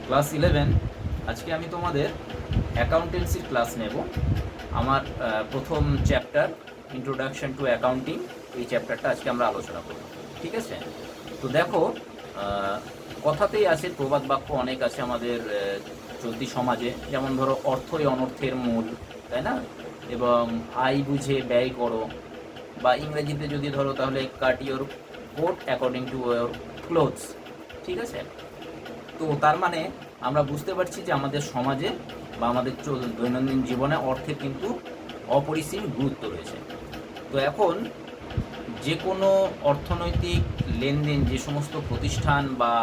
Class 11। আজকে আমি তোমাদের অ্যাকাউন্টেন্সির ক্লাস নেব। আমার প্রথম চ্যাপ্টার ইন্ট্রোডাকশন টু অ্যাকাউন্টিং, এই চ্যাপ্টারটা আজকে আমরা আলোচনা করব। ঠিক আছে? তো দেখো, কথাতেই আছে, প্রবাদ বাক্য অনেক আছে আমাদের চলতি সমাজে, যেমন ধরো অর্থই অনর্থের মূল, তাই না? এবং আয় বুঝে ব্যয় করো, বা ইংরেজিতে যদি ধরো তাহলে cut your coat according to your clothes. ঠিক আছে? তো তার মানে আমরা বুঝতে পারছি যে আমাদের সমাজে বা আমাদের দৈনন্দিন জীবনে অর্থের কিন্তু অপরিসীম গুরুত্ব রয়েছে। তো এখন যে কোনো অর্থনৈতিক লেনদেন যে সমস্ত প্রতিষ্ঠান বা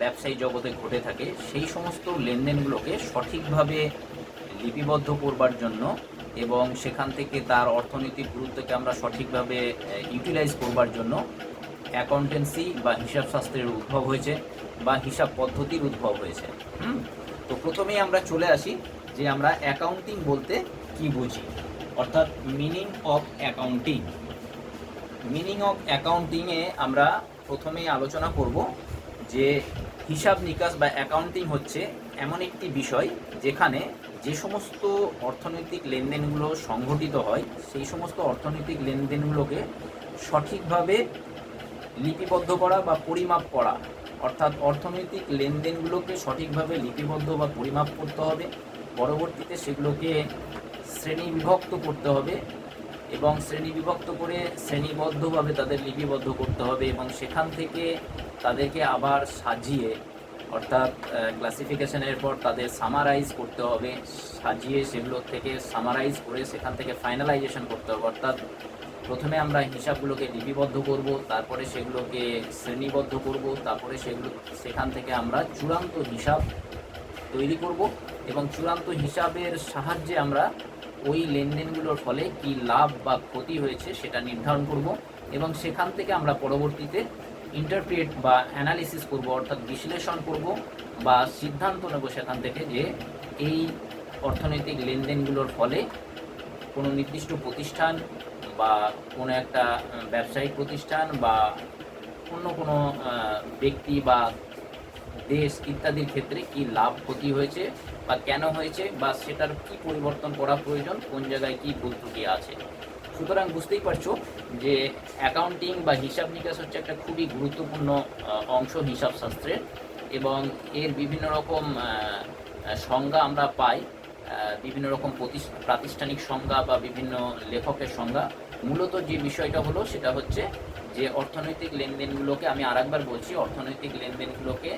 ব্যবসায়ী জগতে ঘটে থাকে, সেই সমস্ত লেনদেনগুলোকে সঠিকভাবে লিপিবদ্ধ করবার জন্য এবং সেখান থেকে তার অর্থনৈতিক গুরুত্বকে আমরা সঠিকভাবে ইউটিলাইজ করবার জন্য অ্যাকাউন্টেন্সি বা হিসাব শাস্ত্রের উদ্ভব হয়েছে, বা হিসাব পদ্ধতির উদ্ভব হয়েছে। তো প্রথমেই আমরা চলে আসি যে আমরা অ্যাকাউন্টিং বলতে কি বুঝি, অর্থাৎ meaning of accounting. Meaning of অ্যাকাউন্টিংয়ে আমরা প্রথমেই আলোচনা করব যে হিসাব নিকাশ বা অ্যাকাউন্টিং হচ্ছে এমন একটি বিষয় যেখানে যে সমস্ত অর্থনৈতিক লেনদেনগুলো সংঘটিত হয়, সেই সমস্ত অর্থনৈতিক লেনদেনগুলোকে সঠিকভাবে লিপিবদ্ধ করা বা পরিমাপ করা। অর্থাৎ অর্থনৈতিক লেনদেনগুলোকে সঠিকভাবে লিপিবদ্ধ বা পরিমাপ করতে হবে, পরবর্তীতে সেগুলোকে শ্রেণীবিভক্ত করতে হবে, এবং শ্রেণীবিভক্ত করে শ্রেণীবদ্ধভাবে তাদের লিপিবদ্ধ করতে হবে, এবং সেখান থেকে তাদেরকে আবার সাজিয়ে, অর্থাৎ ক্লাসিফিকেশনের পর তাদের সামারাইজ করতে হবে, সাজিয়ে সেগুলো থেকে সামারাইজ করে সেখান থেকে ফাইনালাইজেশন করতে হবে। অর্থাৎ প্রথমে আমরা হিসাবগুলোকে লিপিবদ্ধ করব, তারপরে সেগুলোকে শ্রেণীবদ্ধ করব, তারপরে সেখান থেকে আমরা চূড়ান্ত হিসাব তৈরি করব, এবং চূড়ান্ত হিসাবের সাহায্যে আমরা ওই লেনদেনগুলোর ফলে কি লাভ বা ক্ষতি হয়েছে সেটা নির্ধারণ করব, এবং সেখান থেকে আমরা পরবর্তীতে ইন্টারপ্রিট বা অ্যানালিসিস করব, অর্থাৎ বিশ্লেষণ করব বা সিদ্ধান্ত নেব সেখান থেকে যে এই অর্থনৈতিক লেনদেনগুলোর ফলে কোনো নির্দিষ্ট প্রতিষ্ঠান বা কোনো একটা ব্যবসায়িক প্রতিষ্ঠান বা অন্য কোনো ব্যক্তি বা দেশ ইত্যাদির ক্ষেত্রে কি লাভ ক্ষতি হয়েছে বা কেন হয়েছে, বা সেটার কি পরিবর্তন করা প্রয়োজন, কোন জায়গায় কি ভুল ত্রুটি আছে। সুতরাং বুঝতেই পারছো যে অ্যাকাউন্টিং বা হিসাব নিকাশ হচ্ছে একটা খুবই গুরুত্বপূর্ণ অংশ হিসাব শাস্ত্রের, এবং এর বিভিন্ন রকম সংজ্ঞা আমরা পাই, বিভিন্ন রকম প্রাতিষ্ঠানিক সংজ্ঞা বা বিভিন্ন লেখকের সংজ্ঞা। মূলত যে বিষয়টা হলো সেটা হচ্ছে যে অর্থনৈতিক লেনদেনগুলোকে, আমি আরেকবার বলছি, অর্থনৈতিক লেনদেনগুলোকে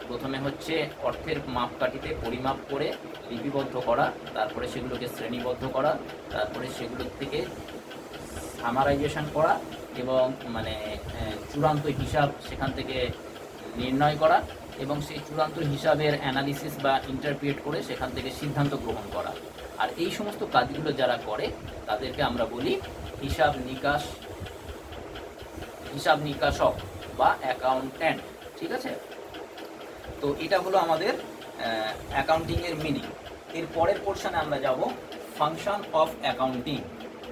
প্রথমে হচ্ছে অর্থের মাপকাঠিতে পরিমাপ করে লিপিবদ্ধ করা, তারপরে সেগুলোকে শ্রেণীবদ্ধ করা, তারপরে সেগুলোর থেকে সামারাইজেশন করা, এবং মানে চূড়ান্ত হিসাব সেখান থেকে নির্ণয় করা, এবং সেই চূড়ান্ত হিসাবের অ্যানালিসিস বা ইন্টারপ্রিট করে সেখান থেকে সিদ্ধান্ত গ্রহণ করা। আর এই সমস্ত কাজগুলো যারা করে তাদেরকে আমরা বলি হিসাব নিকাশক বা অ্যাকাউন্ট্যান্ট। ঠিক আছে? তো এটা হলো আমাদের অ্যাকাউন্টিংয়ের মিনিং। এর পরের পোর্শনে আমরা যাব ফাংশন অফ অ্যাকাউন্টিং,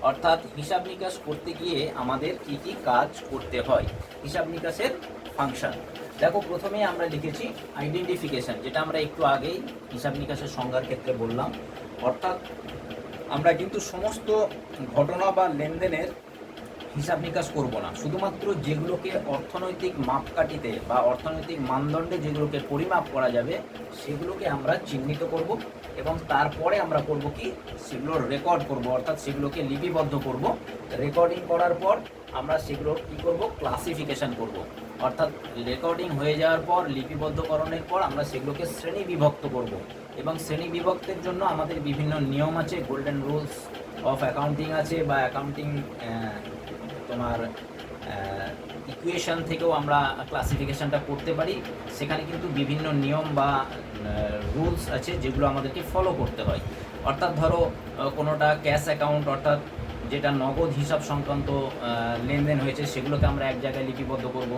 অর্থাৎ হিসাব নিকাশ করতে গিয়ে আমাদের কি কি কাজ করতে হয়, হিসাব নিকাশের ফাংশন। দেখো, প্রথমেই আমরা লিখেছি আইডেন্টিফিকেশন, যেটা আমরা একটু আগেই হিসাব নিকাশের সংজ্ঞার ক্ষেত্রে বললাম। অর্থাৎ আমরা কিন্তু সমস্ত ঘটনা বা লেনদেনের হিসাব নিকাশ করব না, শুধুমাত্র যেগুলোকে অর্থনৈতিক মাপকাঠিতে বা অর্থনৈতিক মানদণ্ডে যেগুলোকে পরিমাপ করা যাবে সেগুলোকে আমরা চিহ্নিত করব, এবং তারপরে আমরা করব কি, সেগুলো রেকর্ড করব, অর্থাৎ সেগুলোকে লিপিবদ্ধ করব। রেকর্ডিং করার পর আমরা সেগুলোর কী করব, ক্লাসিফিকেশন করব। অর্থাৎ রেকর্ডিং হয়ে যাওয়ার পর, লিপিবদ্ধকরণের পর আমরা সেগুলোকে শ্রেণী বিভক্ত করব, এবং শ্রেণী বিভক্তের জন্য আমাদের বিভিন্ন নিয়ম আছে, গোল্ডেন রুলস অফ অ্যাকাউন্টিং আছে, বা অ্যাকাউন্টিং তোমার ইকুয়েশন থেকেও আমরা ক্লাসিফিকেশনটা করতে পারি। সেখানে কিন্তু বিভিন্ন নিয়ম বা রুলস আছে যেগুলো আমাদেরকে ফলো করতে হয়। অর্থাৎ ধরো কোনোটা ক্যাশ অ্যাকাউন্ট, অর্থাৎ যেটা নগদ হিসাব সংক্রান্ত লেনদেন হয়েছে সেগুলোকে আমরা এক জায়গায় লিপিবদ্ধ করব।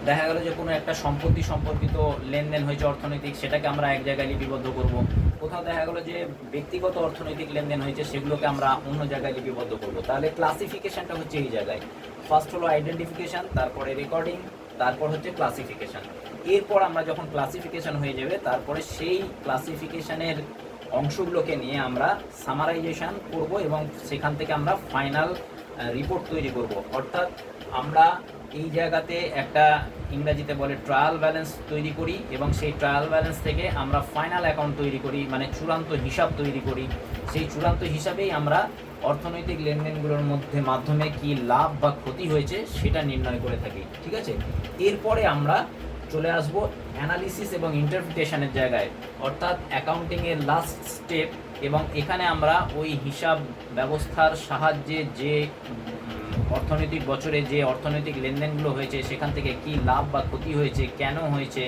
দেখা গেল যে কোনো একটা সম্পত্তি সম্পর্কিত লেনদেন হয়েছে অর্থনৈতিক, সেটাকে আমরা এক জায়গায় লিপিবদ্ধ করব। কোথাও দেখা গেলো যে ব্যক্তিগত অর্থনৈতিক লেনদেন হয়েছে, সেগুলোকে আমরা অন্য জায়গায় লিপিবদ্ধ করব। তাহলে ক্লাসিফিকেশনটা হচ্ছে এই জায়গায়। ফার্স্ট হলো আইডেন্টিফিকেশান, তারপরে রেকর্ডিং, তারপর হচ্ছে ক্লাসিফিকেশান। এরপর আমরা যখন ক্লাসিফিকেশন হয়ে যাবে তারপরে সেই ক্লাসিফিকেশনের অংশগুলোকে নিয়ে আমরা সামারাইজেশন করব এবং সেখান থেকে আমরা ফাইনাল রিপোর্ট তৈরি করব। অর্থাৎ আমরা এই জায়গাতে একটা ইংরাজিতে বলে ট্রায়াল ব্যালেন্স তৈরি করি এবং সেই ট্রায়াল ব্যালেন্স থেকে আমরা ফাইনাল অ্যাকাউন্ট তৈরি করি, মানে চূড়ান্ত হিসাব তৈরি করি। সেই চূড়ান্ত হিসাবেই আমরা অর্থনৈতিক লেনদেনগুলোর মাধ্যমে কি লাভ বা ক্ষতি হয়েছে সেটা নির্ণয় করে থাকি। ঠিক আছে, এরপরে আমরা চলে আসব অ্যানালিসিস এবং ইন্টারপ্রিটেশনের জায়গায়, অর্থাৎ অ্যাকাউন্টিংয়ের লাস্ট স্টেপ। এবং এখানে আমরা ওই হিসাব ব্যবস্থার সাহায্যে যে অর্থনৈতিক বছরে যে অর্থনৈতিক লেনদেনগুলো হয়েছে সেখান থেকে কি লাভ বা ক্ষতি হয়েছে, কেন হয়েছে,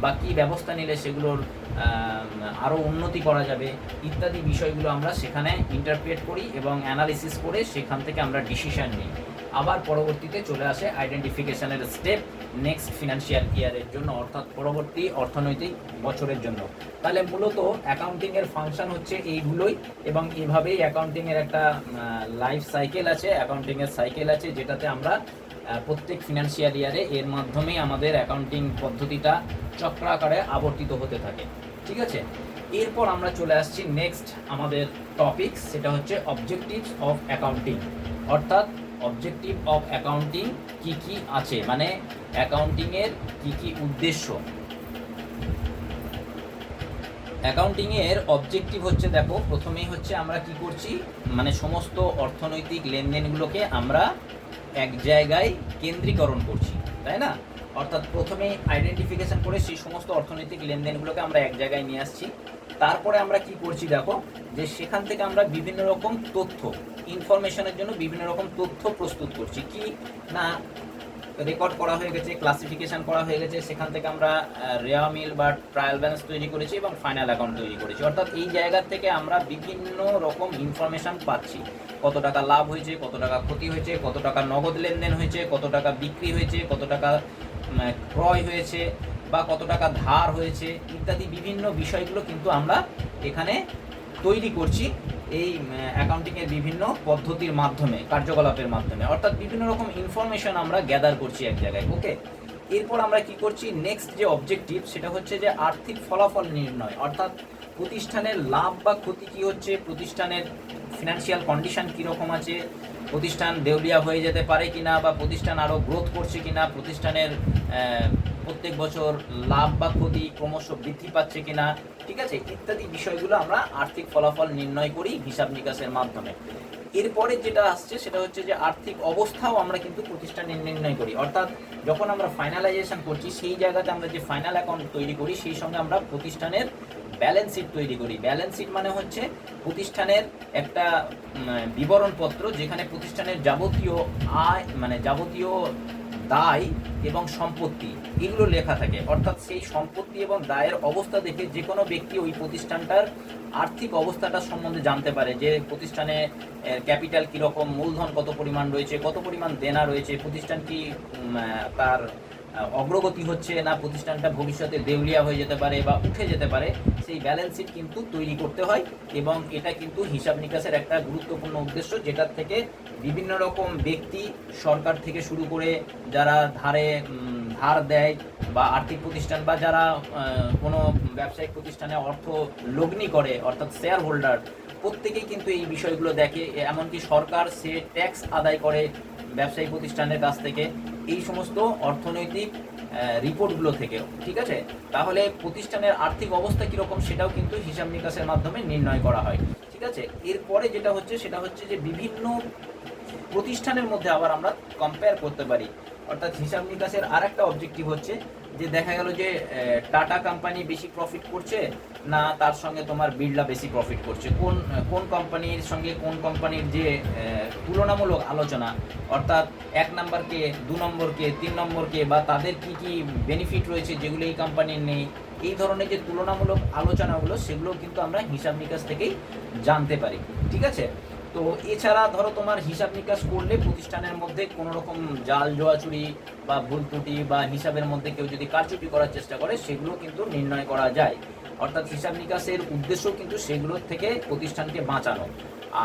বা কী ব্যবস্থা নিলে সেগুলোর আরও উন্নতি করা যাবে ইত্যাদি বিষয়গুলো আমরা সেখানে ইন্টারপ্রেট করি এবং অ্যানালিসিস করে সেখান থেকে আমরা ডিসিশন নিই। আবার পরবর্তীতে চলে আসে আইডেন্টিফিকেশনের স্টেপ নেক্সট ফিনান্সিয়াল ইয়ারের জন্য, অর্থাৎ পরবর্তী অর্থনৈতিক বছরের জন্য। তাহলে মূলত অ্যাকাউন্টিংয়ের ফাংশন হচ্ছে এইগুলোই এবং এভাবেই অ্যাকাউন্টিংয়ের একটা লাইফ সাইকেল আছে, অ্যাকাউন্টিংয়ের সাইকেল আছে, যেটাতে আমরা প্রত্যেক ফিনান্সিয়াল ইয়ারে এর মাধ্যমেই আমাদের অ্যাকাউন্টিং পদ্ধতিটা চক্রাকারে আবর্তিত হতে থাকে। ঠিক আছে, এরপর আমরা চলে আসছি নেক্সট আমাদের টপিক, সেটা হচ্ছে অবজেক্টিভস অফ অ্যাকাউন্টিং। অর্থাৎ অবজেক্টিভ অফ অ্যাকাউন্টিং কি কি আছে, মানে অ্যাকাউন্টিংয়ের কি কি উদ্দেশ্য। অ্যাকাউন্টিংয়ের অবজেক্টিভ হচ্ছে, দেখো প্রথমেই হচ্ছে আমরা কি করছি, মানে সমস্ত অর্থনৈতিক লেনদেনগুলোকে আমরা এক জায়গায় কেন্দ্রীকরণ করছি, তাই না? অর্থাৎ প্রথমেই আইডেন্টিফিকেশন করে সেই সমস্ত অর্থনৈতিক লেনদেনগুলোকে আমরা এক জায়গায় নিয়ে আসছি। তারপরে আমরা কি করছি, দেখো যে সেখান থেকে আমরা বিভিন্ন রকম তথ্য, ইনফরমেশনের জন্য বিভিন্ন রকম তথ্য প্রস্তুত করছি। কি না, রেকর্ড করা হয়ে গেছে, ক্লাসিফিকেশন করা হয়ে গেছে, সেখান থেকে আমরা রেয়া মিল বা ট্রায়াল ব্যালেন্স তৈরি করেছি এবং ফাইনাল অ্যাকাউন্ট তৈরি করেছি। অর্থাৎ এই জায়গা থেকে আমরা বিভিন্ন রকম ইনফরমেশান পাচ্ছি, কত টাকা লাভ হয়েছে, কত টাকা ক্ষতি হয়েছে, কত টাকা নগদ লেনদেন হয়েছে, কত টাকা বিক্রি হয়েছে, কত টাকা ক্রয় হয়েছে বা কত টাকা ধার হয়েছে ইত্যাদি বিভিন্ন বিষয়গুলো কিন্তু আমরা এখানে তৈরি করছি এই অ্যাকাউন্টিংয়ের বিভিন্ন পদ্ধতির মাধ্যমে, কার্যকলাপের মাধ্যমে। অর্থাৎ বিভিন্ন রকম ইনফরমেশন আমরা গ্যাদার করছি এক জায়গায়। ওকে, এরপর আমরা কি করছি, নেক্সট যে অবজেক্টিভ সেটা হচ্ছে যে আর্থিক ফলাফল নির্ণয়। অর্থাৎ প্রতিষ্ঠানের লাভ বা ক্ষতি কী হচ্ছে, প্রতিষ্ঠানের ফিনান্সিয়াল কন্ডিশন কীরকম আছে, প্রতিষ্ঠান দেউলিয়া হয়ে যেতে পারে কিনা, বা প্রতিষ্ঠান আরও গ্রোথ করছে কিনা, প্রতিষ্ঠানের প্রত্যেক বছর লাভ বা ক্ষতি ক্রমশ বৃদ্ধি পাচ্ছে কিনা, ঠিক আছে, ইত্যাদি বিষয়গুলো আমরা আর্থিক ফলাফল নির্ণয় করি হিসাব নিকাশের মাধ্যমে। এরপরে যেটা আসছে সেটা হচ্ছে যে আর্থিক অবস্থাও আমরা কিন্তু প্রতিষ্ঠানে নির্ণয় করি। অর্থাৎ যখন আমরা ফাইনালাইজেশন করছি সেই জায়গাতে আমরা যে ফাইনাল অ্যাকাউন্ট তৈরি করি সেই সঙ্গে আমরা প্রতিষ্ঠানের ব্যালেন্স শিট তৈরি করি। ব্যালেন্স শিট মানে হচ্ছে প্রতিষ্ঠানের একটা বিবরণপত্র, যেখানে প্রতিষ্ঠানের যাবতীয় আয়, মানে যাবতীয় দায় এবং সম্পত্তি এগুলো লেখা থাকে। অর্থাৎ সেই সম্পত্তি এবং দায়ের অবস্থা দেখে যে কোনো ব্যক্তি ওই প্রতিষ্ঠানটার আর্থিক অবস্থাটা সম্বন্ধে জানতে পারে, যে প্রতিষ্ঠানে ক্যাপিটাল কীরকম, মূলধন কত পরিমাণ রয়েছে, কত পরিমাণ দেনা রয়েছে, প্রতিষ্ঠান কি তার অগ্রগতি হচ্ছে না, প্রতিষ্ঠানটা ভবিষ্যতে দেউলিয়া হয়ে যেতে পারে বা উঠে যেতে পারে, সেই ব্যালেন্স শিট কিন্তু তৈরি করতে হয়। এবং এটা কিন্তু হিসাব নিকাশের একটা গুরুত্বপূর্ণ উদ্দেশ্য, যেটার থেকে বিভিন্ন রকম ব্যক্তি, সরকার থেকে শুরু করে যারা ধার দেয় বা আর্থিক প্রতিষ্ঠান বা যারা কোনো ব্যবসায়িক প্রতিষ্ঠানে অর্থ লগ্নি করে, অর্থাৎ শেয়ার হোল্ডার, প্রত্যেকেই কিন্তু এই বিষয়গুলো দেখে। এমনকি সরকার সে ট্যাক্স আদায় করে ব্যবসায়ী প্রতিষ্ঠানের কাছ থেকে এই সমস্ত অর্থনৈতিক রিপোর্টগুলো থেকে। ঠিক আছে, তাহলে প্রতিষ্ঠানের আর্থিক অবস্থা কীরকম সেটাও কিন্তু হিসাব নিকাশের মাধ্যমে নির্ণয় করা হয়। ঠিক আছে, এরপরে যেটা হচ্ছে সেটা হচ্ছে যে বিভিন্ন প্রতিষ্ঠানের মধ্যে আবার আমরা কম্পেয়ার করতে পারি। অর্থাৎ হিসাব নিকাশের আর একটা অবজেক্টিভ হচ্ছে যে দেখা গেল যে টাটা কোম্পানি বেশি প্রফিট করছে না তার সঙ্গে তোমার বিড়লা বেশি প্রফিট করছে, কোন কোম্পানির সঙ্গে কোন কোম্পানির যে তুলনামূলক আলোচনা, অর্থাৎ 1 নম্বরকে 2 নম্বরকে 3 নম্বরকে বা তাদের কি কি বেনিফিট রয়েছে যেগুলো এই কোম্পানির নেই, এই ধরনের যে তুলনামূলক আলোচনাগুলো সেগুলো কিন্তু আমরা হিসাব নিকাশ থেকেই জানতে পারি। ঠিক আছে, তো এছাড়া ধরো তোমার হিসাব নিকাশ করলে প্রতিষ্ঠানের মধ্যে কোনো রকম জাল জোয়াচুরি বা ভুল ত্রুটি বা হিসাবের মধ্যে কেউ যদি কারচুপি করার চেষ্টা করে সেগুলো কিন্তু নির্ণয় করা যায়। অর্থাৎ হিসাব নিকাশের উদ্দেশ্য কিন্তু সেগুলোর থেকে প্রতিষ্ঠানকে বাঁচানো।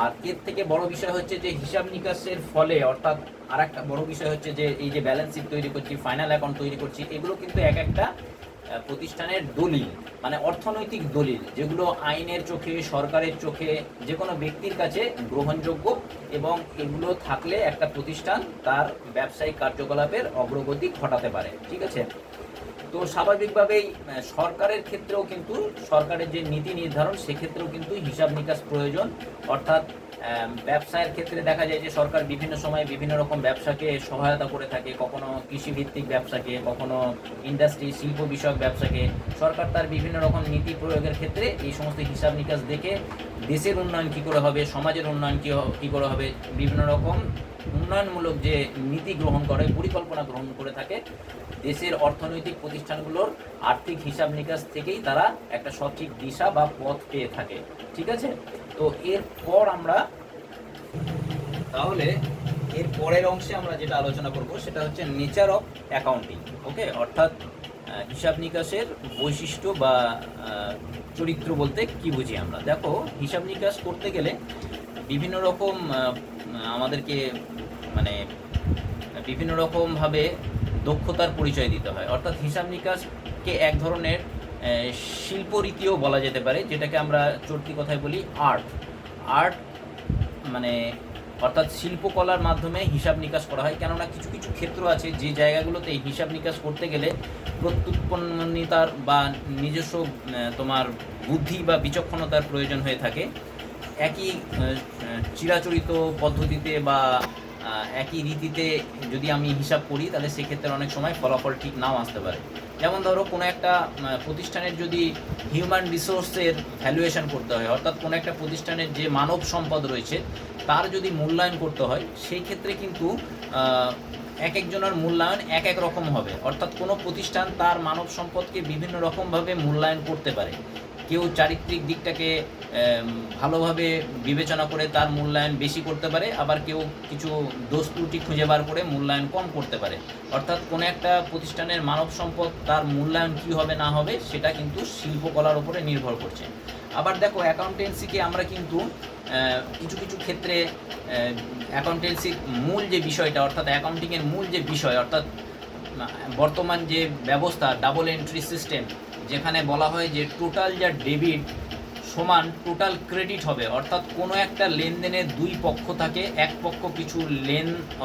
আর এর থেকে বড় বিষয় হচ্ছে যে হিসাব নিকাশের ফলে, অর্থাৎ আর একটা বড় বিষয় হচ্ছে যে এই যে ব্যালেন্স শিট তৈরি করছি, ফাইনাল অ্যাকাউন্ট তৈরি করছি, এগুলো কিন্তু এক একটা প্রতিষ্ঠানের দলিল, মানে অর্থনৈতিক দলিল, যেগুলো আইনের চোখে, সরকারের চোখে, যে কোনো ব্যক্তির কাছে গ্রহণযোগ্য, এবং এগুলো থাকলে একটা প্রতিষ্ঠান তার ব্যবসায়িক কার্যকলাপের অগ্রগতি ঘটাতে পারে। ঠিক আছে, তো স্বাভাবিকভাবেই সরকারের ক্ষেত্রেও কিন্তু, সরকারের যে নীতি নির্ধারণ সেক্ষেত্রেও কিন্তু হিসাব নিকাশ প্রয়োজন। অর্থাৎ ব্যবসায়ের ক্ষেত্রে দেখা যায় যে সরকার বিভিন্ন সময় বিভিন্ন রকম ব্যবসাকে সহায়তা করে থাকে, কখনো কৃষিভিত্তিক ব্যবসাকে, কখনো ইন্ডাস্ট্রি শিল্প বিষয়ক ব্যবসাকে। সরকার তার বিভিন্ন রকম নীতি প্রয়োগের ক্ষেত্রে এই সমস্ত হিসাব নিকাশ দেখে দেশের উন্নয়ন কী করে হবে, সমাজের উন্নয়ন কী করে হবে, বিভিন্ন রকম উন্নয়নমূলক যে নীতি গ্রহণ করে, পরিকল্পনা গ্রহণ করে থাকে। দেশের অর্থনৈতিক প্রতিষ্ঠানগুলোর আর্থিক হিসাব নিকাশ থেকেই তারা একটা সঠিক দিশা বা পথ পেয়ে থাকে। ঠিক আছে, তো এরপর আমরা তাহলে এর পরের অংশে আমরা যেটা আলোচনা করব সেটা হচ্ছে নেচার অফ অ্যাকাউন্টিং। ওকে, অর্থাৎ হিসাব নিকাশের বৈশিষ্ট্য বা চরিত্র বলতে কি বুঝি আমরা। দেখো, হিসাব নিকাশ করতে গেলে বিভিন্ন রকম আমাদেরকে মানে বিভিন্ন রকমভাবে দক্ষতার পরিচয় দিতে হয়। অর্থাৎ হিসাব নিকাশকে এক ধরনের শিল্প রীতিও বলা যেতে পারে, যেটাকে আমরা চলতি কথায় বলি আর্ট। আর্ট মানে অর্থাৎ শিল্পকলার মাধ্যমে হিসাব নিকাশ করা হয়। কেননা কিছু কিছু ক্ষেত্র আছে যে জায়গাগুলোতে হিসাব নিকাশ করতে গেলে প্রত্যুৎপন্নিতার বা নিজস্ব তোমার বুদ্ধি বা বিচক্ষণতার প্রয়োজন হয়ে থাকে। একই চিরাচরিত পদ্ধতিতে বা একই রীতিতে যদি আমি হিসাব করি, তাহলে সেক্ষেত্রে অনেক সময় ফলাফল ঠিক নাও আসতে পারে। যেমন ধরো, কোনো একটা প্রতিষ্ঠানের যদি হিউম্যান রিসোর্সের ভ্যালুয়েশন করতে হয়, অর্থাৎ কোনো একটা প্রতিষ্ঠানের যে মানব সম্পদ রয়েছে তার যদি মূল্যায়ন করতে হয়, সেই ক্ষেত্রে কিন্তু এক একজনের মূল্যায়ন এক এক রকম হবে। অর্থাৎ কোনো প্রতিষ্ঠান তার মানব সম্পদকে বিভিন্ন রকমভাবে মূল্যায়ন করতে পারে। কেউ চারিত্রিক দিকটাকে ভালোভাবে বিবেচনা করে তার মূল্যায়ন বেশি করতে পারে, আবার কেউ কিছু দোষ ত্রুটি খুঁজে বার করে মূল্যায়ন কম করতে পারে। অর্থাৎ কোনো একটা প্রতিষ্ঠানের মানব সম্পদ তার মূল্যায়ন কী হবে না হবে সেটা কিন্তু শিল্পকলার উপরে নির্ভর করছে। আবার দেখো, অ্যাকাউন্টেন্সিকে আমরা কিন্তু কিছু কিছু ক্ষেত্রে অ্যাকাউন্টেন্সির মূল যে বিষয়টা, অর্থাৎ অ্যাকাউন্টিংয়ের মূল যে বিষয়, অর্থাৎ বর্তমান যে ব্যবস্থা ডাবল এন্ট্রি সিস্টেম, যেখানে বলা হয় যে টোটাল যা ডেবিট সমান টোটাল ক্রেডিট হবে। অর্থাৎ কোনো একটা লেনদেনের দুই পক্ষ থাকে, এক পক্ষ কিছু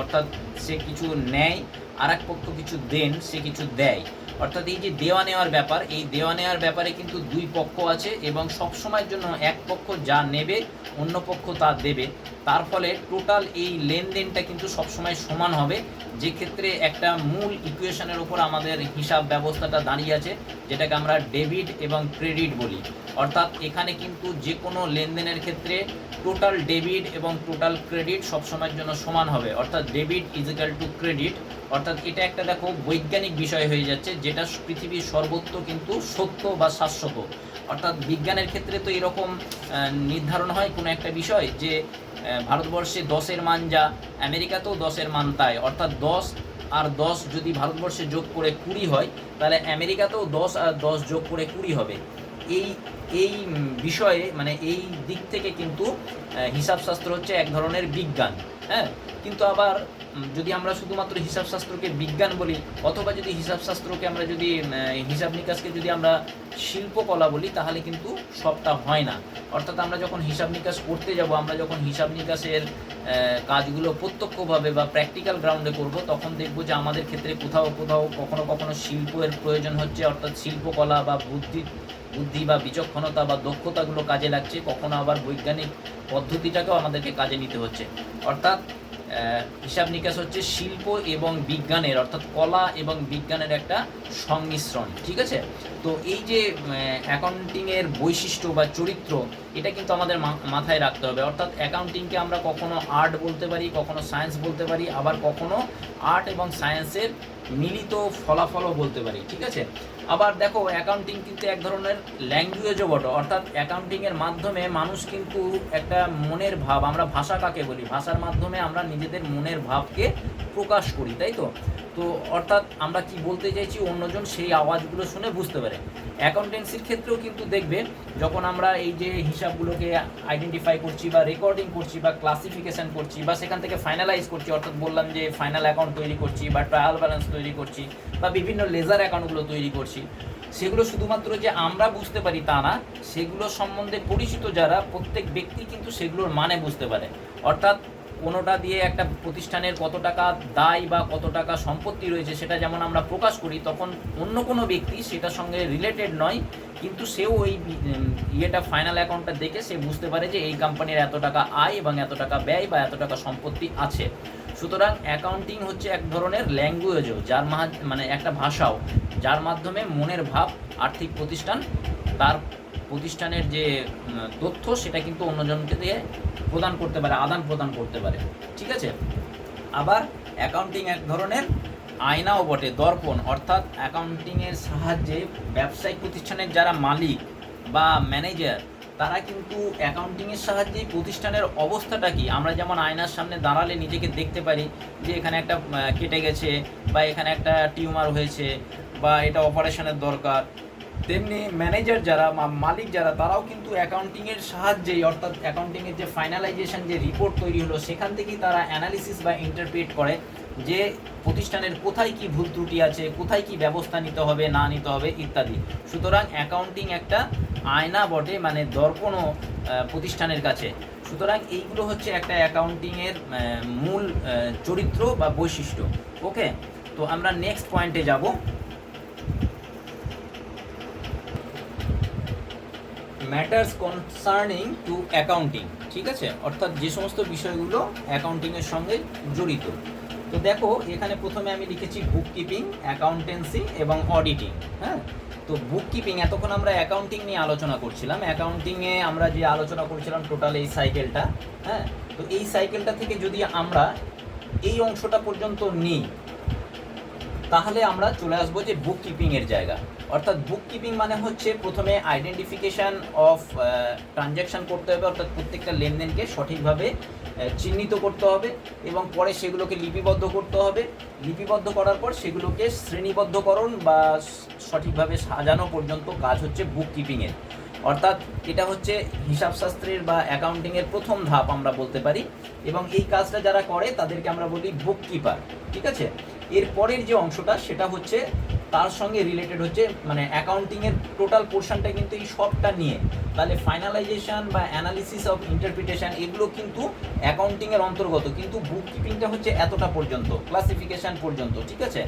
অর্থাৎ সে কিছু নেয়, আর এক পক্ষ কিছু দেন, সে কিছু দেয়। অর্থাৎ এই যে দেওয়া নেওয়ার ব্যাপার, এই দেওয়া নেওয়ার ব্যাপারে কিন্তু দুই পক্ষ আছে, এবং সবসময়ের জন্য এক পক্ষ যা নেবে অন্য পক্ষ তা দেবে। তার ফলে টোটাল এই লেনদেনটা কিন্তু সবসময় সমান হবে, যে ক্ষেত্রে একটা মূল ইকুয়েশনের উপর আমাদের হিসাব ব্যবস্থাটা দাঁড়িয়ে আছে, যেটাকে আমরা ডেবিট এবং ক্রেডিট বলি। অর্থাৎ এখানে কিন্তু যে কোনো লেনদেনের ক্ষেত্রে টোটাল ডেবিট এবং টোটাল ক্রেডিট সবসময়ের জন্য সমান হবে। অর্থাৎ debit is equal to credit. অর্থাৎ এটা একটা দেখো বৈজ্ঞানিক বিষয় হয়ে যাচ্ছে, যেটা পৃথিবীর সর্বত্র কিন্তু সত্য বা শাশ্বত। অর্থাৎ বিজ্ঞানের ক্ষেত্রে তো এরকম নির্ধারণ হয় কোনো একটা বিষয় যে ভারতবর্ষে 10-এর মান যা, আমেরিকাতেও 10-এর মান তাই। অর্থাৎ 10 আর 10 যদি ভারতবর্ষে যোগ করে 20 হয়, তাহলে আমেরিকাতেও 10 আর 10 যোগ করে 20 হবে। এই এই বিষয়ে মানে এই দিক থেকে কিন্তু হিসাবশাস্ত্র হচ্ছে এক ধরনের বিজ্ঞান। হ্যাঁ, কিন্তু আবার যদি আমরা শুধুমাত্র হিসাবশাস্ত্রকে বিজ্ঞান বলি, অথবা যদি হিসাবশাস্ত্রকে আমরা যদি হিসাব নিকাশকে যদি আমরা শিল্পকলা বলি, তাহলে কিন্তু সবটা হয় না। অর্থাৎ আমরা যখন হিসাব নিকাশ করতে যাব, আমরা যখন হিসাব নিকাশের কাজগুলো প্রত্যক্ষভাবে বা প্র্যাকটিক্যাল গ্রাউন্ডে করব, তখন দেখব যে আমাদের ক্ষেত্রে কোথাও কোথাও কখনো কখনো শিল্পের প্রয়োজন হচ্ছে, অর্থাৎ শিল্পকলা বা বুদ্ধি বা বিচক্ষণতা বা দক্ষতাগুলো কাজে লাগছে, কখনো আবার বৈজ্ঞানিক পদ্ধতিটাকেও আমাদেরকে কাজে নিতে হচ্ছে। অর্থাৎ হিসাব নিকাশ হচ্ছে শিল্প এবং বিজ্ঞানের, অর্থাৎ কলা এবং বিজ্ঞানের একটা সংমিশ্রণ। ঠিক আছে, তো এই যে অ্যাকাউন্টিংয়ের বৈশিষ্ট্য বা চরিত্র, এটা কিন্তু আমাদের মাথায় রাখতে হবে। অর্থাৎ অ্যাকাউন্টিংকে আমরা কখনো আর্ট বলতে পারি, কখনো সায়েন্স বলতে পারি, আবার কখনো আর্ট এবং সায়েন্সের মিলিত ফলাফলও বলতে পারি। ঠিক আছে, আবার দেখো, অ্যাকাউন্টিং কিন্তু এক ধরনের ল্যাঙ্গুয়েজও বটে। অর্থাৎ অ্যাকাউন্টিংয়ের মাধ্যমে মানুষ কিন্তু একটা মনের ভাব, আমরা ভাষা কাকে বলি, ভাষার মাধ্যমে আমরা নিজেদের মনের ভাবকে প্রকাশ করি, তাই তো? তো অর্থাৎ আমরা কি বলতে চাইছি অন্যজন সেই আওয়াজগুলো শুনে বুঝতে পারে। অ্যাকাউন্টেন্সির ক্ষেত্রেও কিন্তু দেখবে যখন আমরা এই যে হিসাবগুলোকে আইডেন্টিফাই করছি বা রেকর্ডিং করছি বা ক্লাসিফিকেশন করছি বা সেখান থেকে ফাইনালাইজ করছি, অর্থাৎ বললাম যে ফাইনাল অ্যাকাউন্ট তৈরি করছি বা ট্রায়াল ব্যালেন্স তৈরি করছি বা বিভিন্ন লেজার অ্যাকাউন্টগুলো তৈরি করছি, সেগুলো শুধুমাত্র যে আমরা বুঝতে পারি তা না, সেগুলো সম্বন্ধে পরিচিত যারা প্রত্যেক ব্যক্তি কিন্তু সেগুলোর মানে বুঝতে পারে। অর্থাৎ কোনোটা দিয়ে একটা প্রতিষ্ঠানের কত টাকা দায় বা কত টাকা সম্পত্তি রয়েছে সেটা যেমন আমরা প্রকাশ করি, তখন অন্য কোনো ব্যক্তি সেটার সঙ্গে রিলেটেড নয় কিন্তু সেও ওই ইয়েটা ফাইনাল অ্যাকাউন্টটা দেখে সে বুঝতে পারে যে এই কোম্পানির এত টাকা আয় এবং এত টাকা ব্যয় বা এত টাকা সম্পত্তি আছে। সুতরাং অ্যাকাউন্টিং হচ্ছে এক ধরনের ল্যাঙ্গুয়েজও, যার মানে একটা ভাষাও, যার মাধ্যমে মনের ভাব আর্থিক প্রতিষ্ঠান তার প্রতিষ্ঠানের যে তথ্য সেটা কিন্তু অন্যজনকে দিয়ে প্রদান করতে পারে, আদান প্রদান করতে পারে। ঠিক আছে। আবার অ্যাকাউন্টিং এক ধরনের আয়নাও বটে, দর্পণ। অর্থাৎ অ্যাকাউন্টিংয়ের সাহায্যে ব্যবসায়িক প্রতিষ্ঠানের যারা মালিক বা ম্যানেজার তারা কিন্তু অ্যাকাউন্টিংয়ের সাহায্যে প্রতিষ্ঠানের অবস্থাটা কি, আমরা যেমন আয়নার সামনে দাঁড়ালে নিজেকে দেখতে পারি যে এখানে একটা কেটে গেছে বা এখানে একটা টিউমার হয়েছে বা এটা অপারেশনের দরকার, তেমনি ম্যানেজার যারা মালিক যারা তারাও কিন্তু অ্যাকাউন্টিংয়ের সাহায্যেই, অর্থাৎ অ্যাকাউন্টিংয়ের যে ফাইনালাইজেশন যে রিপোর্ট তৈরি হলো সেখান থেকেই তারা অ্যানালিসিস বা ইন্টারপ্রেট করে যে প্রতিষ্ঠানের কোথায় কি ভুল ত্রুটি আছে, কোথায় কি ব্যবস্থা নিতে হবে না নিতে হবে ইত্যাদি। সুতরাং অ্যাকাউন্টিং একটা আয়না বটে, মানে দর্পণও প্রতিষ্ঠানের কাছে। সুতরাং এইগুলো হচ্ছে একটা অ্যাকাউন্টিংয়ের মূল চরিত্র বা বৈশিষ্ট্য। ওকে, তো আমরা নেক্সট পয়েন্টে যাব। Matters concerning to accounting. ঠিক আছে, অর্থাৎ যে সমস্ত বিষয়গুলো অ্যাকাউন্টিংয়ের সঙ্গে জড়িত। তো দেখো এখানে প্রথমে আমি লিখেছি বুক কিপিং, অ্যাকাউন্টেন্সি এবং অডিটিং। হ্যাঁ, তো বুক কিপিং, এতক্ষণ আমরা অ্যাকাউন্টিং নিয়ে আলোচনা করছিলাম। অ্যাকাউন্টিংয়ে আমরা যে আলোচনা করছিলাম টোটাল এই সাইকেলটা, হ্যাঁ, তো এই সাইকেলটা থেকে যদি আমরা এই অংশটা পর্যন্ত নিই তাহলে আমরা চলে আসবো যে বুক কিপিংয়ের জায়গা। অর্থাৎ বুক কিপিং মানে হচ্ছে প্রথমে আইডেন্টিফিকেশান অফ ট্রানজ্যাকশান করতে হবে, অর্থাৎ প্রত্যেকটা লেনদেনকে সঠিকভাবে চিহ্নিত করতে হবে এবং পরে সেগুলোকে লিপিবদ্ধ করতে হবে। লিপিবদ্ধ করার পর সেগুলোকে শ্রেণীবদ্ধকরণ বা সঠিকভাবে সাজানো পর্যন্ত কাজ হচ্ছে বুক কিপিংয়ের। অর্থাৎ এটা হচ্ছে হিসাবশাস্ত্রের বা অ্যাকাউন্টিংয়ের প্রথম ধাপ আমরা বলতে পারি, এবং এই কাজটা যারা করে তাদেরকে আমরা বলি বুক কিপার। ঠিক আছে, এর পরের যে অংশটা সেটা হচ্ছে তার সঙ্গে রিলেটেড হচ্ছে, মানে অ্যাকাউন্টিংয়ের টোটাল পোর্শনটা কিন্তু এই সবটা নিয়ে, তাহলে ফাইনালাইজেশন বা অ্যানালিসিস অফ ইন্টারপ্রিটেশন এগুলো কিন্তু অ্যাকাউন্টিংয়ের অন্তর্গত, কিন্তু বুক কিপিংটা হচ্ছে এতটা পর্যন্ত, ক্লাসিফিকেশন পর্যন্ত। ঠিক আছে,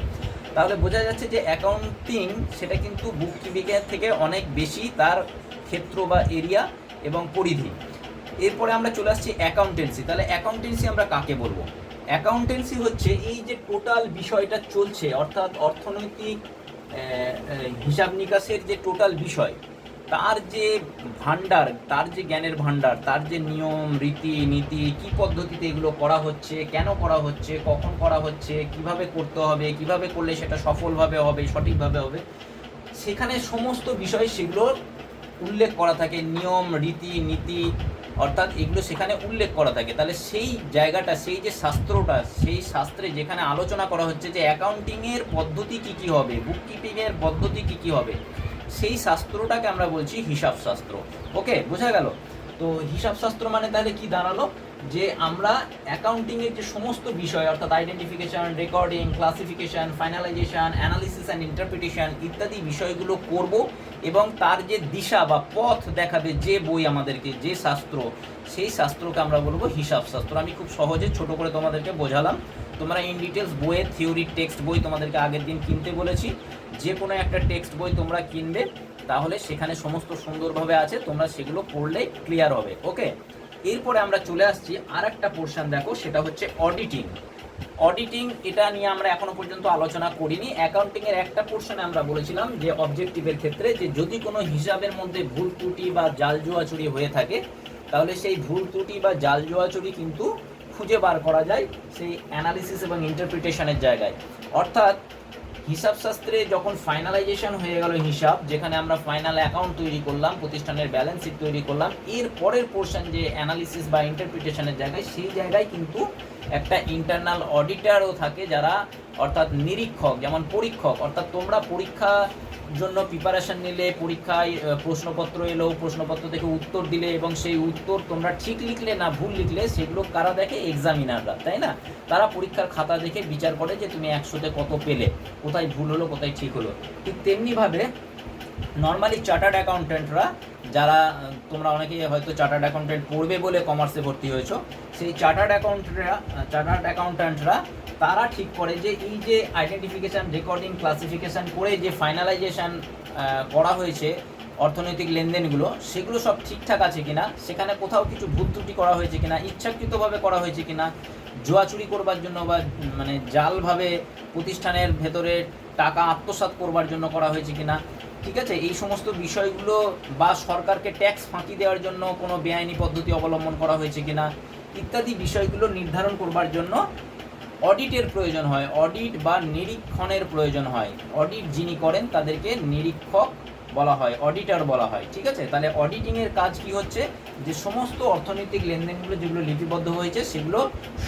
তাহলে বোঝা যাচ্ছে যে অ্যাকাউন্টিং সেটা কিন্তু বুক কিপিংয়ের থেকে অনেক বেশি তার ক্ষেত্র বা এরিয়া এবং পরিধি। এরপরে আমরা চলে আসছি অ্যাকাউন্টেন্সি। তাহলে অ্যাকাউন্টেন্সি আমরা কাকে বলবো? অ্যাকাউন্টেন্সি হচ্ছে এই যে টোটাল বিষয়টা চলছে, অর্থাৎ অর্থনৈতিক হিসাব নিকাশের যে টোটাল বিষয়, তার যে ভান্ডার, তার যে জ্ঞানের ভান্ডার, তার যে নিয়ম রীতি নীতি, কী পদ্ধতিতে এগুলো করা হচ্ছে, কেন করা হচ্ছে, কখন করা হচ্ছে, কিভাবে করতে হবে, কিভাবে করলে সেটা সফলভাবে হবে, সঠিকভাবে হবে, সেখানে সমস্ত বিষয় সেগুলোর উল্লেখ করা থাকে, নিয়ম রীতি নীতি, অর্থাৎ এগুলো সেখানে উল্লেখ করা থাকে। তাহলে সেই জায়গাটা, সেই যে শাস্ত্রটা, সেই শাস্ত্রে যেখানে আলোচনা করা হচ্ছে যে অ্যাকাউন্টিংয়ের পদ্ধতি কী কী হবে, বুক কিপিংয়ের পদ্ধতি কী কী হবে, সেই শাস্ত্রটাকে আমরা বলছি হিসাবশাস্ত্র। ওকে, বোঝা গেল? তো হিসাবশাস্ত্র মানে তাহলে কি দাঁড়ালো, যে আমরা অ্যাকাউন্টিংয়ের যে সমস্ত বিষয়, অর্থাৎ identification, recording, classification, finalisation, analysis and interpretation ইত্যাদি বিষয়গুলো করব, এবং তার যে দিশা বা পথ দেখাবে যে বই আমাদেরকে, যে শাস্ত্র, সেই শাস্ত্রকে আমরা বলবো হিসাবশাস্ত্র। আমি খুব সহজে ছোট করে তোমাদেরকে বোঝালাম। তোমরা ইন ডিটেলস বইয়ের থিওরি টেক্সট বই তোমাদেরকে আগের দিন কিনতে বলেছি, যে কোনো একটা টেক্সট বই তোমরা কিনবে, তাহলে সেখানে সমস্ত সুন্দরভাবে আছে, তোমরা সেগুলো পড়লেই ক্লিয়ার হবে। ওকে, এরপরে আমরা চলে আসছি আর একটা পোর্শন, দেখো সেটা হচ্ছে অডিটিং। অডিটিং, এটা নিয়ে আমরা এখনো পর্যন্ত আলোচনা করিনি। অ্যাকাউন্টিংয়ের একটা পোর্শনে আমরা বলেছিলাম যে অবজেক্টিভের ক্ষেত্রে যে যদি কোনো হিসাবের মধ্যে ভুল ত্রুটি বা জাল জুয়াচুরি হয়ে থাকে, তাহলে সেই ভুল ত্রুটি বা জাল জুয়াচুরি কিন্তু খুঁজে বার করা যায় সেই অ্যানালিসিস এবং ইন্টারপ্রিটেশনের জায়গায়। অর্থাৎ হিসাবশাস্ত্রে যখন ফাইনালাইজেশন হয়ে গেল হিসাব, যেখানে আমরা ফাইনাল অ্যাকাউন্ট তৈরি করলাম, প্রতিষ্ঠানের ব্যালেন্স শিট তৈরি করলাম, এর পরের পোর্শন যে অ্যানালিসিস বা ইন্টারপ্রিটেশনের জায়গায়, সেই জায়গায় কিন্তু একটা ইন্টারনাল অডিটারও থাকে, যারা অর্থাৎ নিরীক্ষক, যেমন পরীক্ষক, অর্থাৎ তোমরা পরীক্ষা জন্য প্রিপারেশন নিলে, পরীক্ষায় প্রশ্নপত্র এলো, প্রশ্নপত্র থেকে উত্তর দিলে এবং সেই উত্তর তোমরা ঠিক লিখলে না ভুল লিখলে, সেগুলো কারা দেখে? এক্সামিনাররা, তাই না? তারা পরীক্ষার খাতা দেখে বিচার করে যে তুমি 100-তে কত পেলে, কোথায় ভুল হলো, কোথায় ঠিক হলো। ঠিক তেমনিভাবে নর্মালি চার্টার্ড অ্যাকাউন্ট্যান্টরা, যারা তোমরা অনেকেই হয়তো চার্টার্ড অ্যাকাউন্ট্যান্ট পড়বে বলে কমার্সে ভর্তি হয়েছো, সেই চার্টার্ড অ্যাকাউন্ট্যান্টরা তারা ঠিক করে যে এই যে আইডেন্টিফিকেশান, রেকর্ডিং, ক্লাসিফিকেশান করে যে ফাইনালাইজেশান করা হয়েছে অর্থনৈতিক লেনদেনগুলো, সেগুলো সব ঠিকঠাক আছে কিনা, সেখানে কোথাও কিছু ভুল ত্রুটি করা হয়েছে কিনা, ইচ্ছাকৃতভাবে করা হয়েছে কিনা, জুয়াচুরি করবার জন্য বা মানে জালভাবে প্রতিষ্ঠানের ভেতরে টাকা আত্মসাৎ করবার জন্য করা হয়েছে কিনা, ঠিক আছে, এই সমস্ত বিষয়গুলো, বা সরকারকে ট্যাক্স ফাঁকি দেওয়ার জন্য কোনো বেআইনি পদ্ধতি অবলম্বন করা হয়েছে কিনা, ইত্যাদি বিষয়গুলো নির্ধারণ করবার জন্য অডিটের প্রয়োজন হয়, অডিট বা নিরীক্ষণের প্রয়োজন হয়। অডিট যিনি করেন তাদেরকে নিরীক্ষক বলা হয়, অডিটর বলা হয়, ঠিক আছে। তাহলে অডিটিংয়ের কাজ কি হচ্ছে? যে সমস্ত অর্থনৈতিক লেনদেনগুলো যেগুলো লিপিবদ্ধ হয়েছে সেগুলো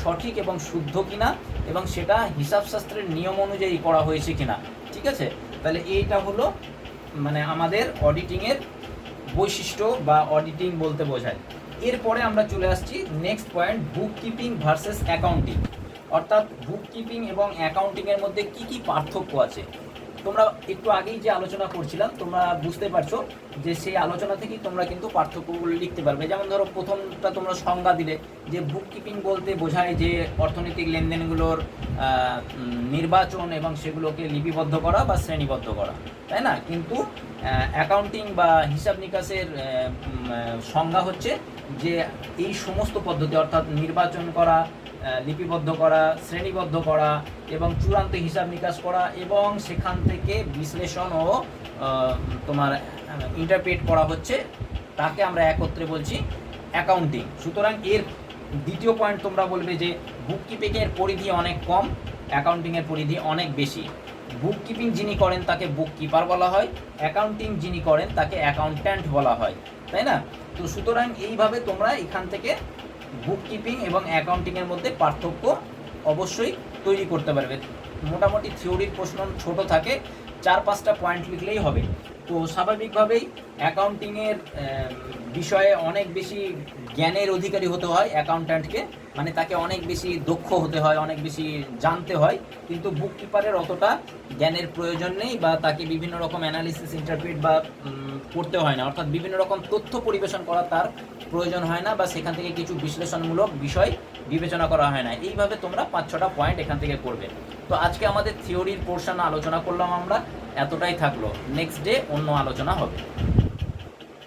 সঠিক এবং শুদ্ধ কিনা, এবং সেটা হিসাবশাস্ত্রের নিয়ম অনুযায়ী করা হয়েছে কিনা, ঠিক আছে। তাহলে এইটা হলো মানে আমাদের অডিটিংয়ের বৈশিষ্ট্য বা অডিটিং বলতে বোঝায়। এরপরে আমরা চলে আসছি নেক্সট পয়েন্ট, বুক কিপিং ভার্সেস অ্যাকাউন্টিং। অর্থাৎ বুক কিপিং এবং অ্যাকাউন্টিংয়ের মধ্যে কি কি পার্থক্য আছে। তোমরা একটু আগেই যে আলোচনা করছিলাম, তোমরা বুঝতে পারছো যে সেই আলোচনা থেকেই তোমরা কিন্তু পার্থক্যগুলো লিখতে পারবে। যেমন ধরো, প্রথমটা তোমরা সংজ্ঞা দিলে যে বুক কিপিং বলতে বোঝায় যে অর্থনৈতিক লেনদেনগুলোর নির্বাচন এবং সেগুলোকে লিপিবদ্ধ করা বা শ্রেণীবদ্ধ করা, তাই না? কিন্তু অ্যাকাউন্টিং বা হিসাব নিকাশের সংজ্ঞা হচ্ছে যে এই সমস্ত পদ্ধতি, অর্থাৎ নির্বাচন করা, লিপিবদ্ধ করা, শ্রেণীবদ্ধ করা এবং চূড়ান্ত হিসাব নিকাশ করা, এবং সেখান থেকে বিশ্লেষণ ও তোমার ইন্টারপ্রেট করা হচ্ছে, তাকে আমরা একত্রে বলছি অ্যাকাউন্টিং। সুতরাং এর দ্বিতীয় পয়েন্ট তোমরা বলবে যে বুক কিপিংয়ের পরিধি অনেক কম, অ্যাকাউন্টিংয়ের পরিধি অনেক বেশি। বুক কিপিং যিনি করেন তাকে বুক কিপার বলা হয়, অ্যাকাউন্টিং যিনি করেন তাকে অ্যাকাউন্ট্যান্ট বলা হয়, তাই না? তো সুতরাং এইভাবে তোমরা এখান থেকে বুক কিপিং এবং অ্যাকাউন্টিংয়ের মধ্যে পার্থক্য অবশ্যই তৈরি করতে পারবে। মোটামুটি থিওরির প্রশ্ন ছোট থাকে, 4-5টা পয়েন্ট লিখলেই হবে। তো স্বাভাবিকভাবেই অ্যাকাউন্টিংয়ের বিষয়ে অনেক বেশি জ্ঞানের অধিকারী হতে হয় অ্যাকাউন্ট্যান্টকে, মানে তাকে অনেক বেশি দক্ষ হতে হয়, অনেক বেশি জানতে হয়। কিন্তু বুক কিপারের অতটা জ্ঞানের প্রয়োজন নেই, বা তাকে বিভিন্ন রকম অ্যানালিসিস, ইন্টারপ্রিট বা করতে হয় না, অর্থাৎ বিভিন্ন রকম তথ্য পরিবেশন করা তার প্রয়োজন হয় না, বা সেখান থেকে কিছু বিশ্লেষণমূলক বিষয় বিবেচনা করা হয় না। এইভাবে তোমরা 5-6টা পয়েন্ট এখান থেকে করবে। তো আজকে আমাদের থিওরির পোর্শন আলোচনা করলাম আমরা, এতটাই থাকলো। নেক্সট ডে অন্য আলোচনা হবে।